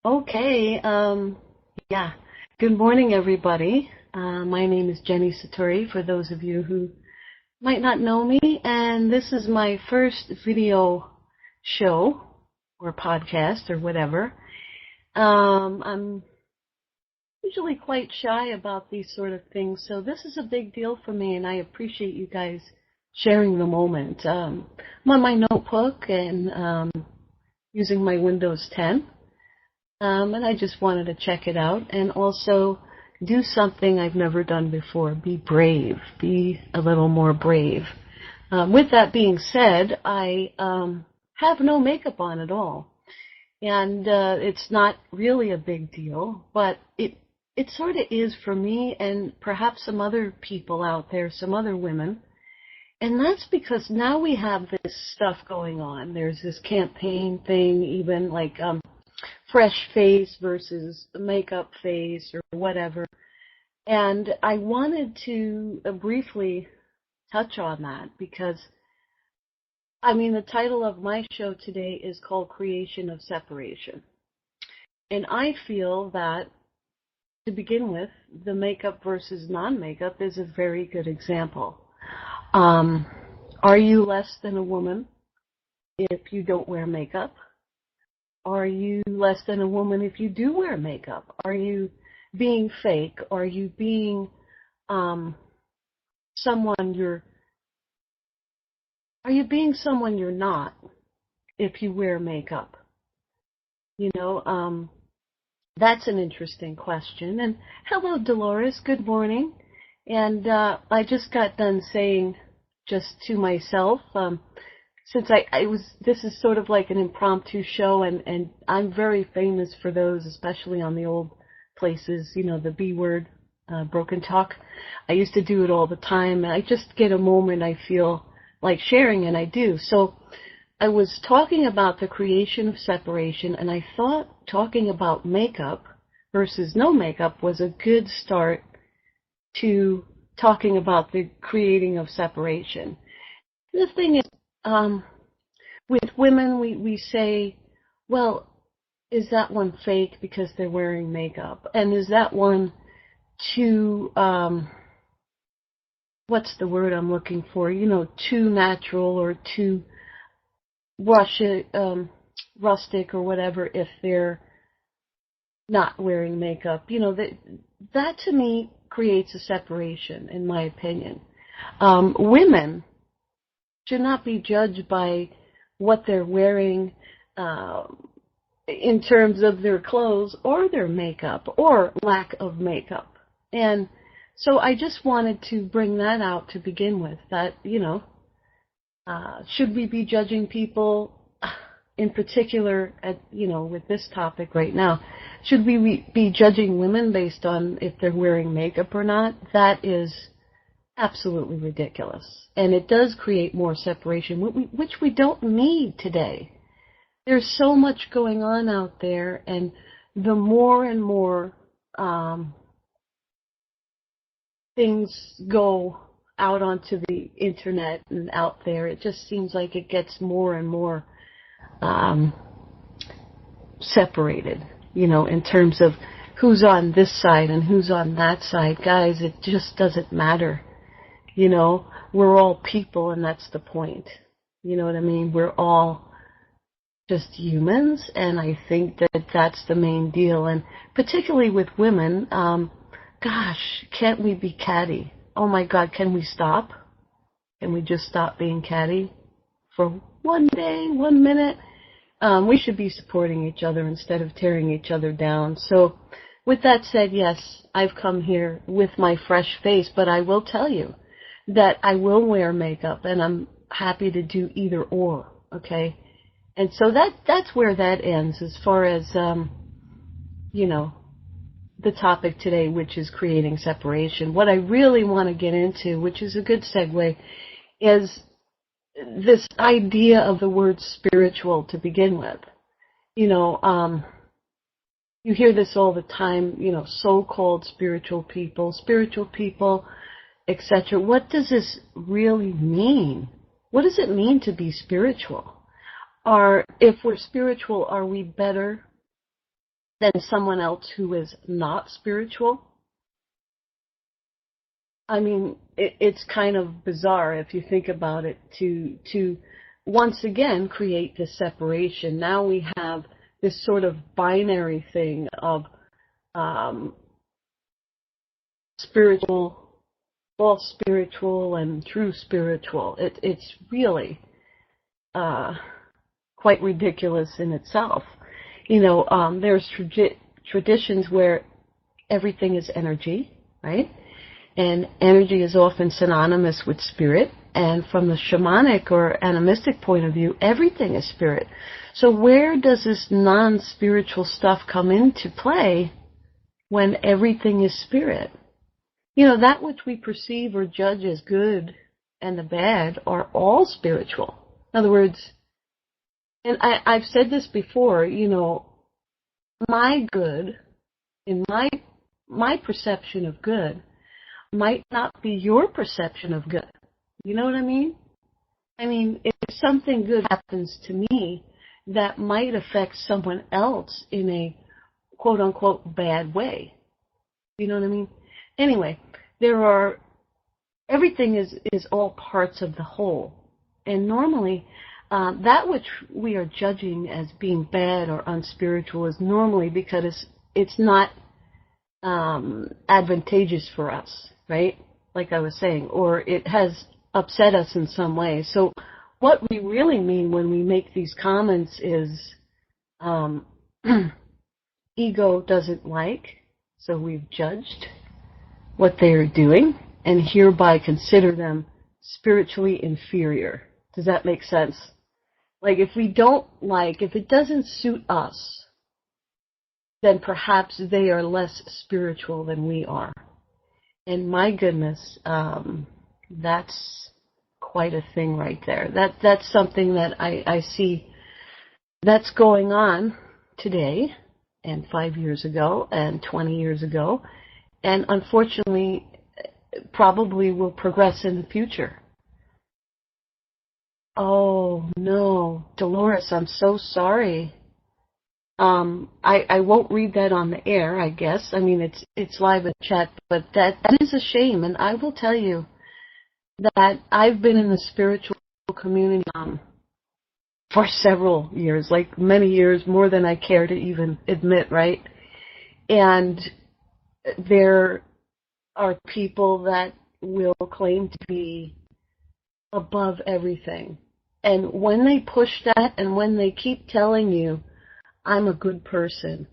Okay, yeah. Good morning, everybody. My name is Jenny-satori, for those of you who might not know me, and this is my first video show or podcast or whatever. I'm usually quite shy about these sort of things, so this is a big deal for me, and I appreciate you guys sharing the moment. I'm on my notebook and using my Windows 10. And I just wanted to check it out and also do something I've never done before. Be brave. Be a little more brave. With that being said, I have no makeup on at all. And it's not really a big deal, but it sort of is for me and perhaps some other people out there, some other women. And that's because now we have this stuff going on. There's this campaign thing, even like fresh face versus makeup face or whatever. And I wanted to briefly touch on that because, the title of my show today is called Creation of Separation. And I feel that, to begin with, the makeup versus non-makeup is a very good example. Are you less than a woman if you don't wear makeup? Are you less than a woman if you do wear makeup? Are you being fake? Are you being someone you're not if you wear makeup? That's an interesting question. And hello, Dolores. Good morning. And I just got done saying just to myself, since this is sort of like an impromptu show, and I'm very famous for those, especially on the old places, the B word, broken talk. I used to do it all the time, and I just get a moment I feel like sharing, and I do. So I was talking about the creation of separation, and I thought talking about makeup versus no makeup was a good start to talking about the creating of separation. The thing is, with women, we say, well, is that one fake because they're wearing makeup? And is that one too, what's the word I'm looking for? Too natural or too rustic or whatever if they're not wearing makeup? That to me creates a separation, in my opinion. Women should not be judged by what they're wearing in terms of their clothes or their makeup or lack of makeup. And so I just wanted to bring that out to begin with, that, should we be judging people in particular with this topic right now? Should we be judging women based on if they're wearing makeup or not? That is absolutely ridiculous. And it does create more separation, which we don't need today. There's so much going on out there, and the more and more things go out onto the internet and out there, it just seems like it gets more and more separated, in terms of who's on this side and who's on that side. Guys, it just doesn't matter. We're all people, and that's the point. You know what I mean? We're all just humans, and I think that that's the main deal. And particularly with women, gosh, can't we be catty? Oh my God, can we stop? Can we just stop being catty for one day, 1 minute? We should be supporting each other instead of tearing each other down. So with that said, yes, I've come here with my fresh face, but I will tell you that I will wear makeup, and I'm happy to do either or, okay? And so that's where that ends as far as, the topic today, which is creating separation. What I really want to get into, which is a good segue, is this idea of the word spiritual to begin with. You hear this all the time, so-called spiritual people, etc. What does this really mean? What does it mean to be spiritual? If we're spiritual, are we better than someone else who is not spiritual. I mean, it's kind of bizarre if you think about it to once again create this separation. Now we have this sort of binary thing of spiritual, false spiritual, and true spiritual. It's really quite ridiculous in itself. There's traditions where everything is energy, right? And energy is often synonymous with spirit. And from the shamanic or animistic point of view, everything is spirit. So where does this non-spiritual stuff come into play when everything is spirit? That which we perceive or judge as good and the bad are all spiritual. In other words, and I've said this before, my good, in my perception of good, might not be your perception of good. You know what I mean? I mean, if something good happens to me, that might affect someone else in a quote-unquote bad way. You know what I mean? Anyway, everything is all parts of the whole. And normally, that which we are judging as being bad or unspiritual is normally because it's not advantageous for us, right? Like I was saying, or it has upset us in some way. So what we really mean when we make these comments is ego doesn't like, so we've judged what they are doing and hereby consider them spiritually inferior. Does that make sense? Like if it doesn't suit us, then perhaps they are less spiritual than we are. And my goodness, that's quite a thing right there. That's something that I see that's going on today and 5 years ago and 20 years ago, and unfortunately probably will progress in the future. Oh no, Dolores, I'm so sorry. I won't read that on the air, I guess. I mean, it's live in chat, but that is a shame. And I will tell you that I've been in the spiritual community for several years, like many years, more than I care to even admit, right? And there are people that will claim to be above everything. And when they push that and when they keep telling you, I'm a good person,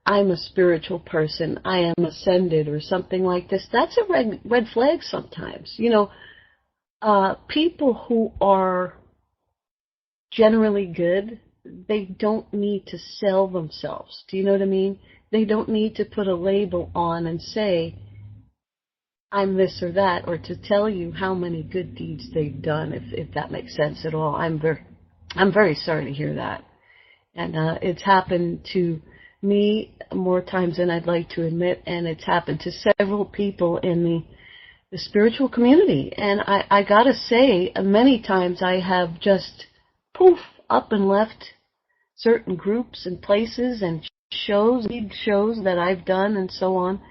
I'm a spiritual person, I am ascended or something like this, that's a red flag sometimes. People who are generally good, they don't need to sell themselves. Do you know what I mean? They don't need to put a label on and say, I'm this or that, or to tell you how many good deeds they've done, if that makes sense at all. I'm very sorry to hear that. And it's happened to me more times than I'd like to admit, and it's happened to several people in the spiritual community. And I gotta say, many times I have just poof up and left certain groups and places and shows that I've done and so on,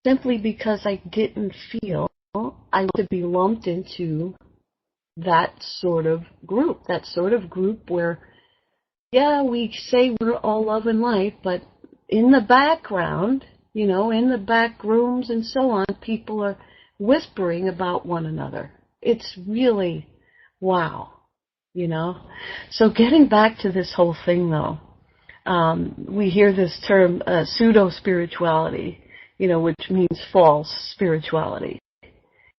simply because I didn't feel I would be lumped into that sort of group where, yeah, we say we're all love and light, but in the background, in the back rooms and so on, people are whispering about one another. It's really, wow, So getting back to this whole thing, though, we hear this term pseudo-spirituality, which means false spirituality.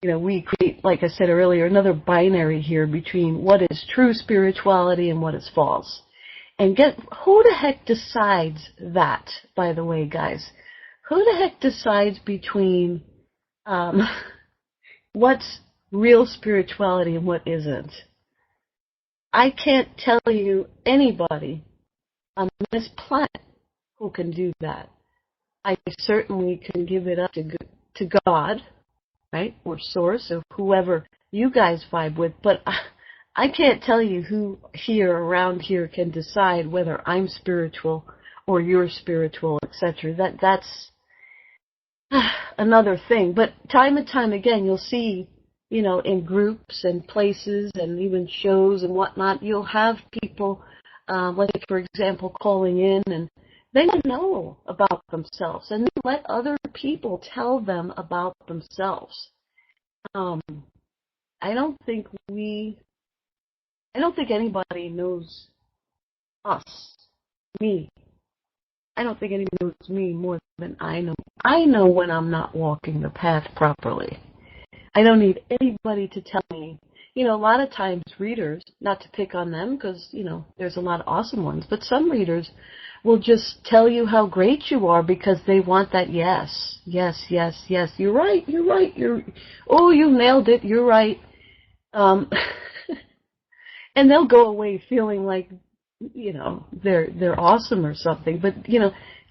We create, like I said earlier, another binary here between what is true spirituality and what is false. And who the heck decides that, by the way, guys? Who the heck decides between what's real spirituality and what isn't? I can't tell you anybody on this planet who can do that. I certainly can give it up to God, right, or Source, or whoever you guys vibe with, but I can't tell you who around here can decide whether I'm spiritual or you're spiritual, etc. That's another thing. But time and time again, you'll see, in groups and places and even shows and whatnot, you'll have people, like, for example, calling in, and they know about themselves, and they let other people tell them about themselves. I don't think anybody knows us, me. I don't think anyone knows me more than I know. I know when I'm not walking the path properly. I don't need anybody to tell me. A lot of times readers, not to pick on them because, there's a lot of awesome ones, but some readers will just tell you how great you are because they want that yes, yes, yes, yes. You're right, oh, you nailed it, you're right. And they'll go away feeling like, they're awesome or something. But,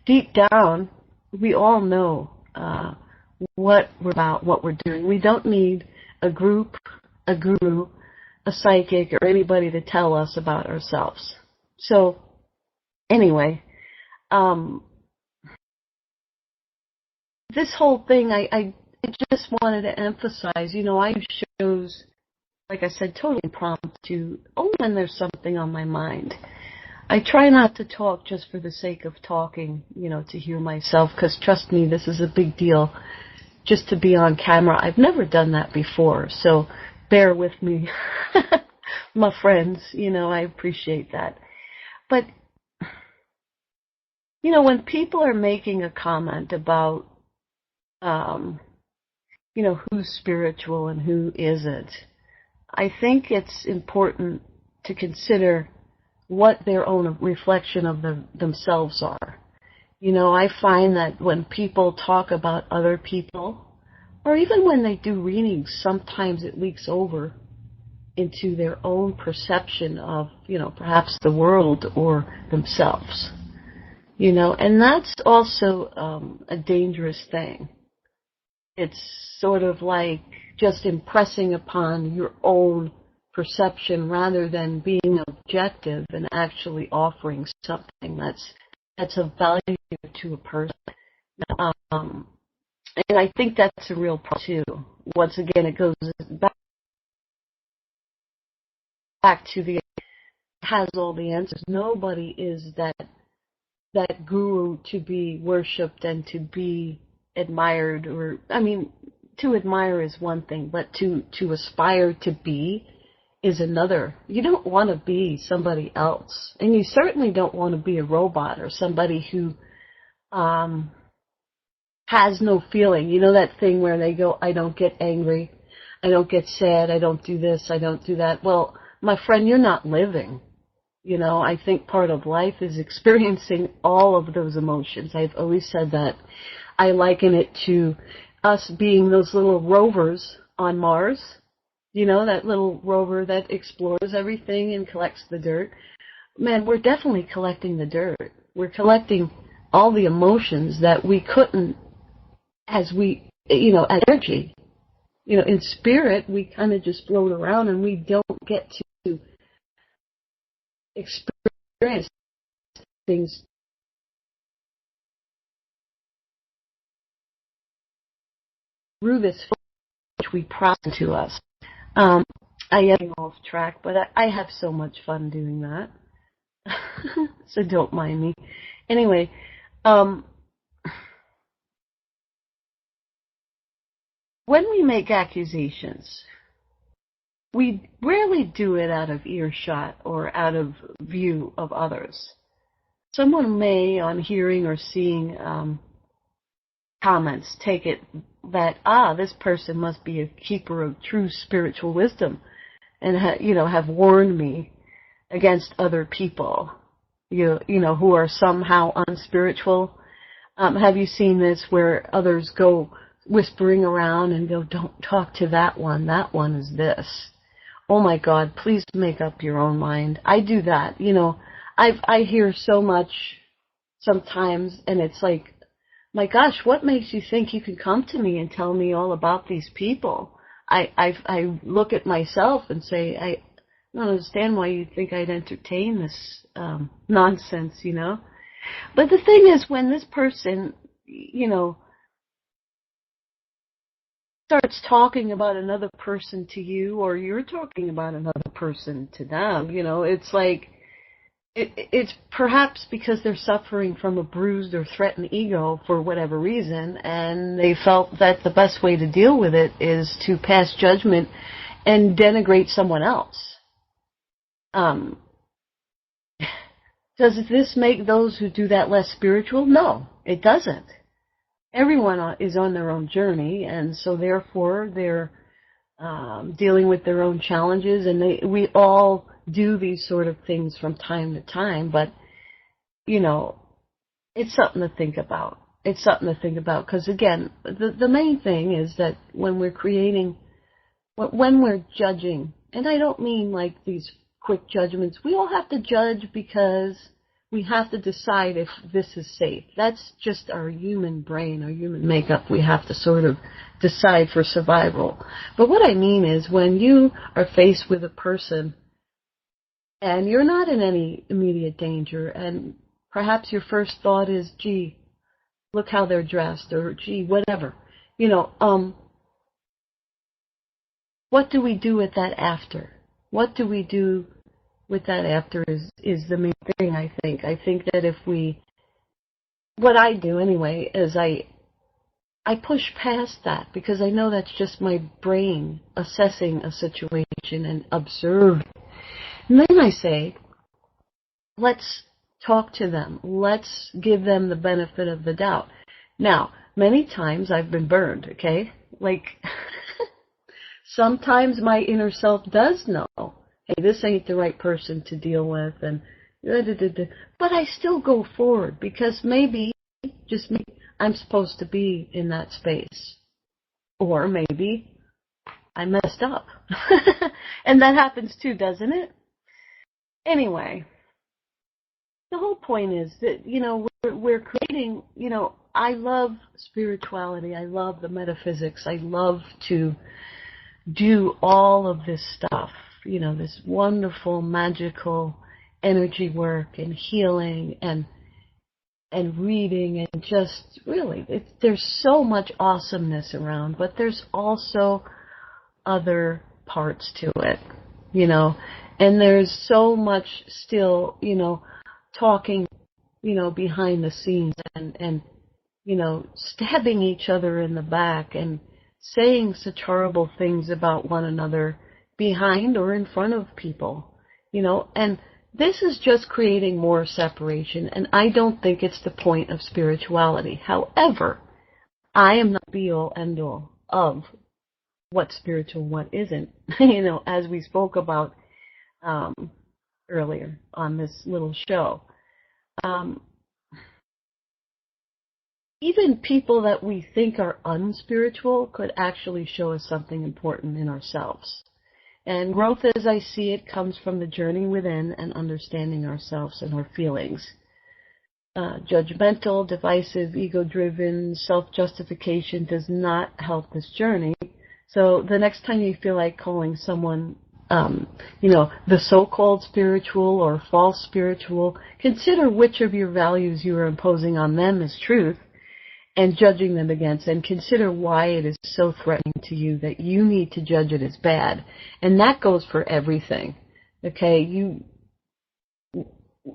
deep down, we all know what we're about, what we're doing. We don't need a group, a guru, a psychic, or anybody to tell us about ourselves. So, anyway, this whole thing, I just wanted to emphasize, I shows, like I said, totally impromptu, only when there's something on my mind. I try not to talk just for the sake of talking, to hear myself, because trust me, this is a big deal, just to be on camera. I've never done that before, so bear with me, my friends, I appreciate that. But, when people are making a comment about, who's spiritual and who isn't, I think it's important to consider what their own reflection of themselves are. I find that when people talk about other people, or even when they do readings, sometimes it leaks over into their own perception of, perhaps the world or themselves. And that's also a dangerous thing. It's sort of like just impressing upon your own perception rather than being objective and actually offering something that's of value to a person. And I think that's a real problem too. Once again, it goes back to the has all the answers. Nobody is that guru to be worshipped and to be admired, or, to admire is one thing, but to aspire to be is another. You don't want to be somebody else, and you certainly don't want to be a robot or somebody who has no feeling. That thing where they go, I don't get angry, I don't get sad, I don't do this, I don't do that. Well, my friend, you're not living. I think part of life is experiencing all of those emotions. I've always said that. I liken it to us being those little rovers on Mars. That little rover that explores everything and collects the dirt. Man, we're definitely collecting the dirt. We're collecting all the emotions that we couldn't, as energy. In spirit, we kind of just float around and we don't get to experience things through this which we process to us. I am getting off track, but I have so much fun doing that. So don't mind me. Anyway, when we make accusations, we rarely do it out of earshot or out of view of others. Someone may, on hearing or seeing comments, take it that, this person must be a keeper of true spiritual wisdom and, have warned me against other people, who are somehow unspiritual. Have you seen this where others go whispering around and go, don't talk to that one is this. Oh my God, please make up your own mind. I do that. I hear so much sometimes, and it's like, my gosh, what makes you think you can come to me and tell me all about these people? I look at myself and say, I don't understand why you think I'd entertain this nonsense, But the thing is, when this person, starts talking about another person to you, or you're talking about another person to them, it's like, it's perhaps because they're suffering from a bruised or threatened ego for whatever reason, and they felt that the best way to deal with it is to pass judgment and denigrate someone else. Does this make those who do that less spiritual? No, it doesn't. Everyone is on their own journey, and so therefore they're dealing with their own challenges, and we all do these sort of things from time to time, but, it's something to think about. It's something to think about, because again, the main thing is that when we're judging, and I don't mean like these quick judgments, we all have to judge because we have to decide if this is safe. That's just our human brain, our human makeup. We have to sort of decide for survival. But what I mean is, when you are faced with a person and you're not in any immediate danger, and perhaps your first thought is, gee, look how they're dressed, or gee, whatever, what do we do with that after? What do we do with that after is the main thing, I think. I think that what I do anyway, is I push past that, because I know that's just my brain assessing a situation and observing. And then I say, let's talk to them. Let's give them the benefit of the doubt. Now, many times I've been burned, okay? Like, sometimes my inner self does know, hey, this ain't the right person to deal with, and but I still go forward, because maybe, just me, I'm supposed to be in that space. Or maybe I messed up. And that happens too, doesn't it? Anyway, the whole point is that, we're creating, I love spirituality. I love the metaphysics. I love to do all of this stuff, this wonderful, magical energy work and healing and reading, and just really, there's so much awesomeness around, but there's also other parts to it, and there's so much still, talking, behind the scenes, and stabbing each other in the back and saying such horrible things about one another behind or in front of people, and this is just creating more separation, and I don't think it's the point of spirituality. However, I am not be-all, end-all of what's spiritual and what isn't, as we spoke about earlier on this little show. Even people that we think are unspiritual could actually show us something important in ourselves. And growth, as I see it, comes from the journey within and understanding ourselves and our feelings. Judgmental, divisive, ego-driven, self-justification does not help this journey. So the next time you feel like calling someone, the so-called spiritual or false spiritual, consider which of your values you are imposing on them as truth and judging them against, and consider why it is so threatening to you that you need to judge it as bad. And that goes for everything. Okay,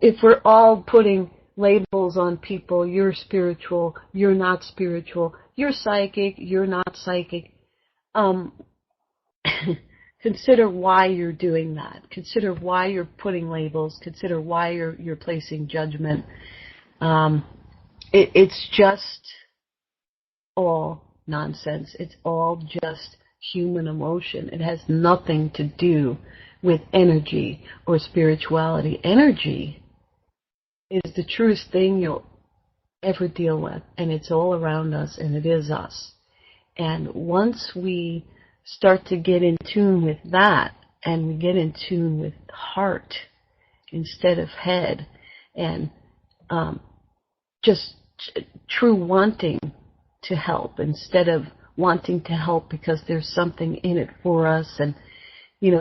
if we're all putting labels on people, you're spiritual, you're not spiritual, you're psychic, you're not psychic, consider why you're doing that. Consider why you're putting labels. Consider why you're placing judgment. It's just all nonsense. It's all just human emotion. It has nothing to do with energy or spirituality. Energy is the truest thing you'll ever deal with, and it's all around us, and it is us. And once we start to get in tune with that, and we get in tune with heart instead of head, and just true wanting to help instead of wanting to help because there's something in it for us, and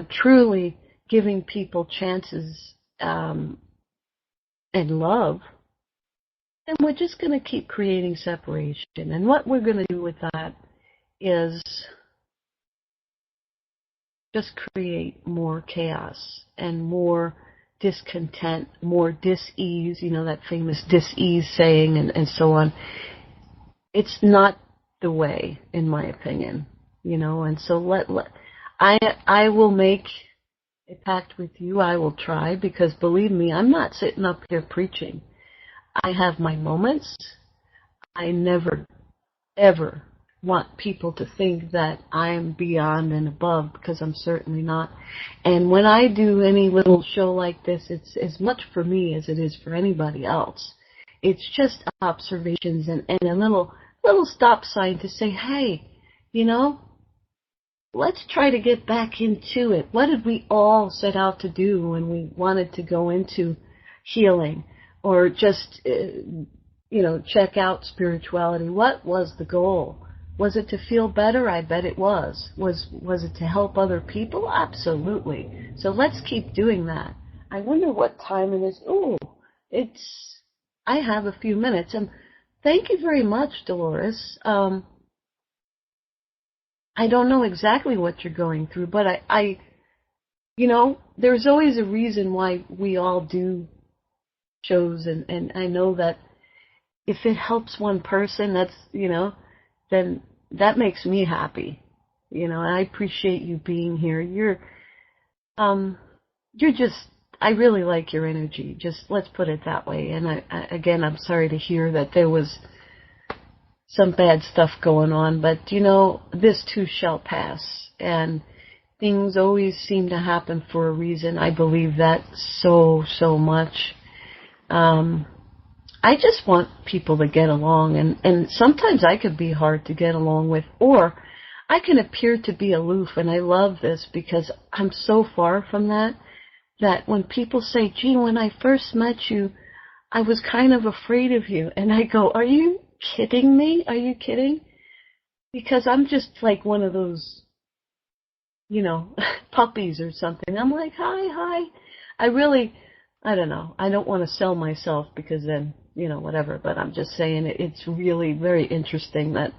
truly giving people chances and love, then we're just going to keep creating separation. And what we're going to do with that is just create more chaos and more discontent, more dis-ease, that famous dis-ease saying and so on. It's not the way, in my opinion, and so I will make a pact with you. I will try, because believe me, I'm not sitting up here preaching. I have my moments. I never, ever want people to think that I'm beyond and above, because I'm certainly not. And when I do any little show like this, it's as much for me as it is for anybody else. It's just observations and a little stop sign to say, hey, let's try to get back into it. What did we all set out to do when we wanted to go into healing or just, check out spirituality? What was the goal? Was it to feel better? I bet it was. Was it to help other people? Absolutely. So let's keep doing that. I wonder what time it is. I have a few minutes. And thank you very much, Dolores. I don't know exactly what you're going through, but there's always a reason why we all do shows, and I know that if it helps one person, that's, then that makes me happy. I appreciate you being here. You're just, I really like your energy. Just, let's put it that way. And again, I'm sorry to hear that there was some bad stuff going on, but this too shall pass, and things always seem to happen for a reason. I believe that so much. I just want people to get along, and sometimes I could be hard to get along with, or I can appear to be aloof, and I love this because I'm so far from that when people say, gee, when I first met you, I was kind of afraid of you, and I go, are you kidding me? Are you kidding? Because I'm just like one of those, puppies or something. I'm like, hi. I don't know. I don't want to sell myself, because then, whatever. But I'm just saying it's really very interesting that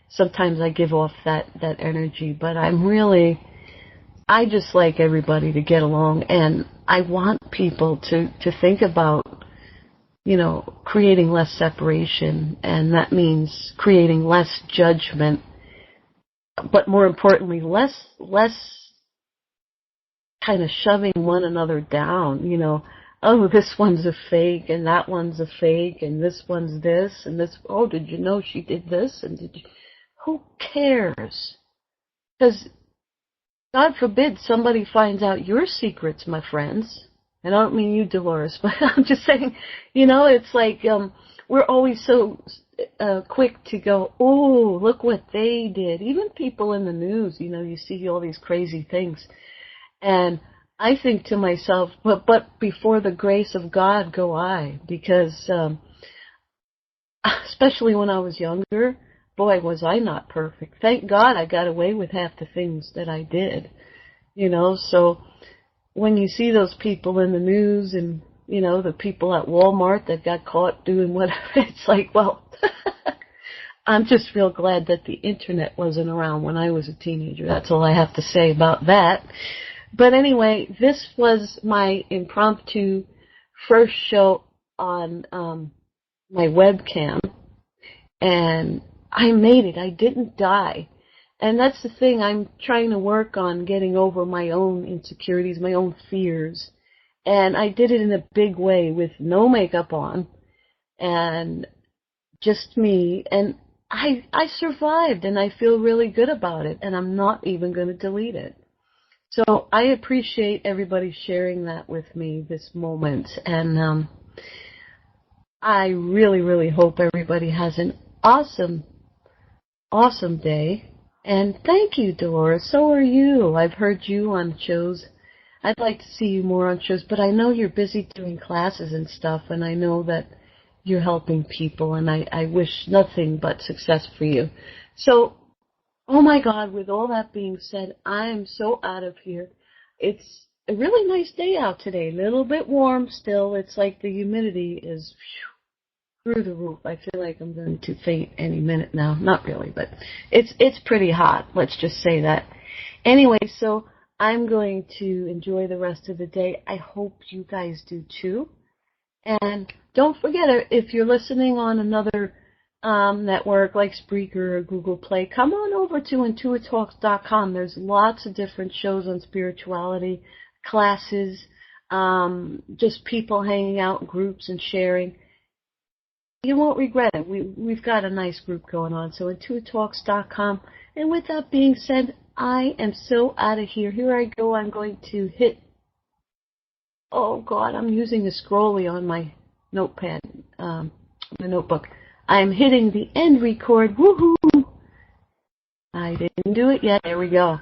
sometimes I give off that energy. But I just like everybody to get along. And I want people to think about, creating less separation. And that means creating less judgment. But more importantly, less kind of shoving one another down, oh, this one's a fake, and that one's a fake, and this one's this, and this, oh, did you know she did this, and who cares? Because, God forbid, somebody finds out your secrets, my friends. And I don't mean you, Dolores, but I'm just saying, it's like, we're always so quick to go, oh, look what they did. Even people in the news, you see all these crazy things. And I think to myself, but before the grace of God go I, because especially when I was younger, boy, was I not perfect. Thank God I got away with half the things that I did, so when you see those people in the news and, the people at Walmart that got caught doing whatever, it's like, well, I'm just real glad that the internet wasn't around when I was a teenager. That's all I have to say about that. But anyway, this was my impromptu first show on my webcam, and I made it. I didn't die. And that's the thing. I'm trying to work on getting over my own insecurities, my own fears. And I did it in a big way with no makeup on and just me. And I survived, and I feel really good about it. And I'm not even going to delete it. So I appreciate everybody sharing that with me this moment. And I really, really hope everybody has an awesome day. And thank you, Dolores. So are you. I've heard you on shows. I'd like to see you more on shows, but I know you're busy doing classes and stuff, and I know that you're helping people, and I wish nothing but success for you. So, oh my God, with all that being said, I am so out of here. It's a really nice day out today. A little bit warm still. It's like the humidity is through the roof. I feel like I'm going to faint any minute now. Not really, but it's pretty hot. Let's just say that. Anyway, so I'm going to enjoy the rest of the day. I hope you guys do too. And don't forget, if you're listening on another network like Spreaker or Google Play, come on over to IntuiTalks.com. There's lots of different shows on spirituality, classes, just people hanging out in groups and sharing. You won't regret it. We've got a nice group going on. So IntuiTalks.com. And with that being said, I am so out of here. Here I go. I'm going to hit. Oh God, I'm using a scrolly on my notepad, my notebook. I'm hitting the end record. Woohoo! I didn't do it yet. There we go.